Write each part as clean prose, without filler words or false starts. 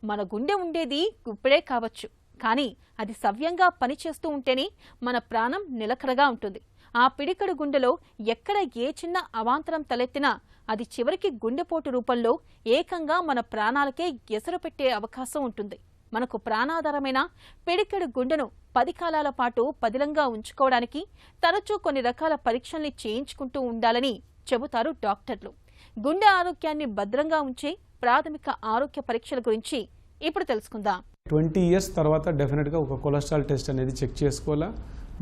మన గుండె ఉండేది గుప్పెడే కావచ్చు, కానీ అది సవ్యంగా పనిచేస్తూ ఉంటేనే మన ప్రాణం నిలకడగా ఉంటుంది. ఆ పిడికడు గుండెలో ఎక్కడ ఏ చిన్న అవాంతరం తలెత్తినా అది చివరికి గుండెపోటు రూపంలో ఏకంగా మన ప్రాణాలకే ఎసరు పెట్టే అవకాశం ఉంటుంది. మనకు ప్రాణాధారమైన పిడికెడు గుండెను 10 కాలాల పాటు పదిలంగా ఉంచుకోవడానికి తరచూ కొన్ని రకాల పరీక్షల్ని చేయించుకుంటూ ఉండాలని చెబుతారు డాక్టర్లు. గుండె ఆరోగ్యాన్ని భద్రంగా ఉంచే ప్రాథమిక ఆరోగ్య పరీక్షల గురించి ఇప్పుడు తెలుసుకుందాం. 20 years తర్వాత డెఫినెట్గా ఒక కొలెస్ట్రాల్ టెస్ట్ అనేది చెక్ చేసుకోవాలా,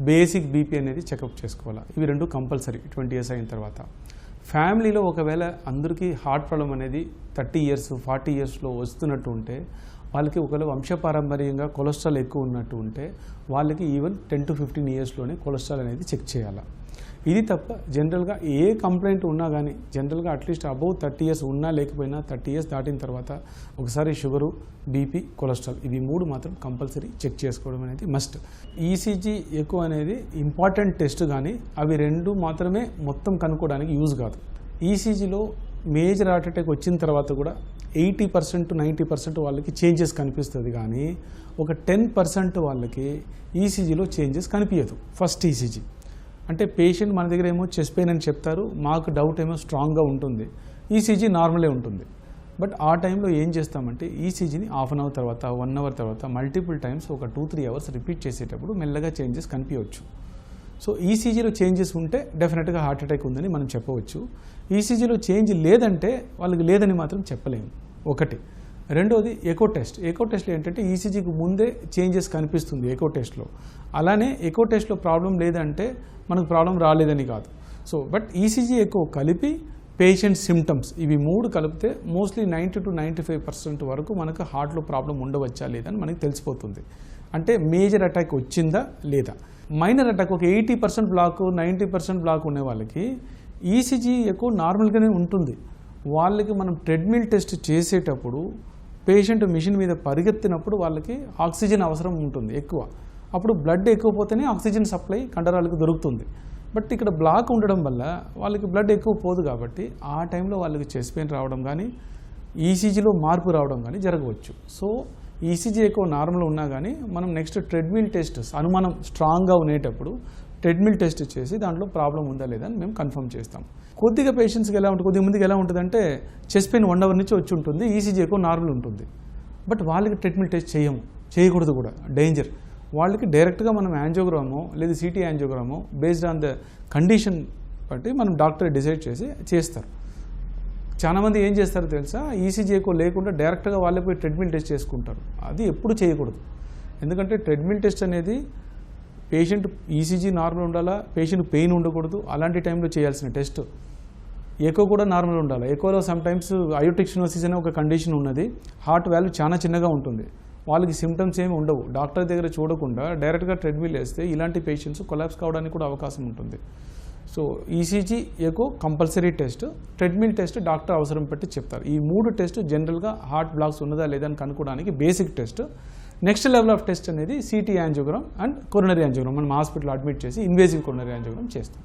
బేసిక్ బీపీ అనేది చెకప్ చేసుకోవాలా. ఇవి రెండు కంపల్సరీ 20 years అయిన తర్వాత. ఫ్యామిలీలో ఒకవేళ అందరికీ హార్ట్ ప్రాబ్లం అనేది 30 years 40 yearsలో వస్తున్నట్టు ఉంటే, వాళ్ళకి ఒకవేళ వంశపారంపర్యంగా కొలెస్ట్రాల్ ఎక్కువ ఉన్నట్టు ఉంటే వాళ్ళకి ఈవెన్ 10 to 15 yearsలోనే కొలెస్ట్రాల్ అనేది చెక్ చేయాలి. ఇది తప్ప జనరల్గా ఏ కంప్లైంట్ ఉన్నా కానీ జనరల్గా అట్లీస్ట్ అబౌవ్ 30 years ఉన్నా లేకపోయినా 30 years దాటిన తర్వాత ఒకసారి షుగరు, బీపీ, కొలెస్ట్రాల్ ఇవి మూడు మాత్రం కంపల్సరీ చెక్ చేసుకోవడం అనేది మస్ట్. ఈసీజీ ఎక్కువ అనేది ఇంపార్టెంట్ టెస్ట్, కానీ అవి రెండు మాత్రమే మొత్తం కనుక్కోవడానికి యూజ్ కాదు. ఈసీజీలో మేజర్ హార్ట్ అటాక్ వచ్చిన తర్వాత కూడా 80% to 90% వాళ్ళకి చేంజెస్ కనిపిస్తుంది, కానీ ఒక 10% వాళ్ళకి ఈసీజీలో చేంజెస్ కనిపించదు. ఫస్ట్ ఈసీజీ అంటే పేషెంట్ మన దగ్గర ఏమో చెస్ట్ పెయిన్ అని చెప్తారు, మాకు డౌట్ ఏమో స్ట్రాంగ్గా ఉంటుంది, ఈసీజీ నార్మలే ఉంటుంది. బట్ ఆ టైంలో ఏం చేస్తామంటే ఈసీజీని హాఫ్ అన్ అవర్ తర్వాత 1 hour తర్వాత మల్టిపుల్ టైమ్స్ ఒక 2-3 hours రిపీట్ చేసేటప్పుడు మెల్లగా చేంజెస్ కనిపించవచ్చు. సో ఈసీజీలో చేంజెస్ ఉంటే డెఫినెట్గా హార్ట్ అటాక్ ఉందని మనం చెప్పవచ్చు. ఈసీజీలో చేంజ్ లేదంటే వాళ్ళకి లేదని మాత్రం చెప్పలేము. ఒకటి. రెండోది ఎకో టెస్ట్. ఎకో టెస్ట్లో ఏంటంటే ఈసీజీకి ముందే చేంజెస్ కనిపిస్తుంది ఎకో టెస్ట్లో. అలానే ఎకో టెస్ట్లో ప్రాబ్లం లేదంటే మనకు ప్రాబ్లం రాలేదని కాదు. సో బట్ ఈసీజీ ఎకో కలిపి పేషెంట్ సిమ్టమ్స్ ఇవి మూడు కలిపితే మోస్ట్లీ 90 to 95% వరకు మనకు హార్ట్లో ప్రాబ్లం ఉండవచ్చా లేదని మనకు తెలిసిపోతుంది. అంటే మేజర్ అటాక్ వచ్చిందా లేదా. మైనర్ అటాక్ ఒక 80% బ్లాక్ 90% బ్లాక్ ఉండే వాళ్ళకి ఈసీజీ ఎక్కువ నార్మల్గానే ఉంటుంది. వాళ్ళకి మనం ట్రెడ్మిల్ టెస్ట్ చేసేటప్పుడు పేషెంట్ మిషన్ మీద పరిగెత్తినప్పుడు వాళ్ళకి ఆక్సిజన్ అవసరం ఉంటుంది ఎక్కువ. అప్పుడు బ్లడ్ ఎక్కువ పోతేనే ఆక్సిజన్ సప్లై కండరాలకు దొరుకుతుంది. బట్ ఇక్కడ బ్లాక్ ఉండడం వల్ల వాళ్ళకి బ్లడ్ ఎక్కువ పోదు, కాబట్టి ఆ టైంలో వాళ్ళకి చెస్ట్ పెయిన్ రావడం కానీ ఈసీజీలో మార్పు రావడం కానీ జరగవచ్చు. సో ఈసీజీ ఎక్కువ నార్మల్ ఉన్నా కానీ మనం నెక్స్ట్ ట్రెడ్మిల్ టెస్ట్ అనుమానం స్ట్రాంగ్గా ఉండేటప్పుడు ట్రెడ్మిల్ టెస్ట్ చేసి దాంట్లో ప్రాబ్లం ఉందా లేదా అని మేము కన్ఫర్మ్ చేస్తాం. కొద్దిగా పేషెంట్స్కి ఎలా ఉంటుంది, కొద్దిగా మందికి ఎలా ఉంటుందంటే చెస్ట్ పెయిన్ 1 hour నుంచి వచ్చి ఉంటుంది, ఈసీజీ ఎక్కువ నార్మల్ ఉంటుంది. బట్ వాళ్ళకి ట్రెడ్మిల్ టెస్ట్ చేయకూడదు కూడా, డేంజర్. వాళ్ళకి డైరెక్ట్గా మనం యాంజియోగ్రామో లేదా సిటీ యాంజియోగ్రామో బేస్డ్ ఆన్ ద కండిషన్ బట్టి మనం డాక్టర్ డిసైడ్ చేసి చేస్తారు. చాలామంది ఏం చేస్తారో తెలుసా, ఈసీజీ ఎక్కువ లేకుండా డైరెక్ట్గా వాళ్ళే పోయి ట్రెడ్మిల్ టెస్ట్ చేసుకుంటారు. అది ఎప్పుడు చేయకూడదు. ఎందుకంటే ట్రెడ్మిల్ టెస్ట్ అనేది పేషెంట్ ఈసీజీ నార్మల్ ఉండాలా, పేషెంట్ పెయిన్ ఉండకూడదు, అలాంటి టైంలో చేయాల్సిన టెస్ట్. ఎకో కూడా నార్మల్ ఉండాలి. ఎకోలో సమ్ టైమ్స్ అయోటిక్ స్టెనోసిస్ అనే ఒక కండిషన్ ఉన్నది, హార్ట్ వాల్యూ చాలా చిన్నగా ఉంటుంది, వాళ్ళకి సిమ్టమ్స్ ఏమి ఉండవు. డాక్టర్ దగ్గర చూడకుండా డైరెక్ట్గా ట్రెడ్మిల్ వేస్తే ఇలాంటి పేషెంట్స్ కొలాప్స్ కావడానికి కూడా అవకాశం ఉంటుంది. So ECG echo compulsory test, treadmill test doctor అవసరం పెట్టి చెప్తారు. ఈ 3 టెస్ట్ జనరల్గా హార్ట్ బ్లాక్స్ ఉన్నదా లేదా అని కనుక్కోవడానికి basic test. Next level of test అనేది CT angiogram and coronary angiogram. మనం హాస్పిటల్ అడ్మిట్ చేసి ఇన్వేజివ్ కొరోనరీ యాంజియోగ్రామ్ చేస్తాం.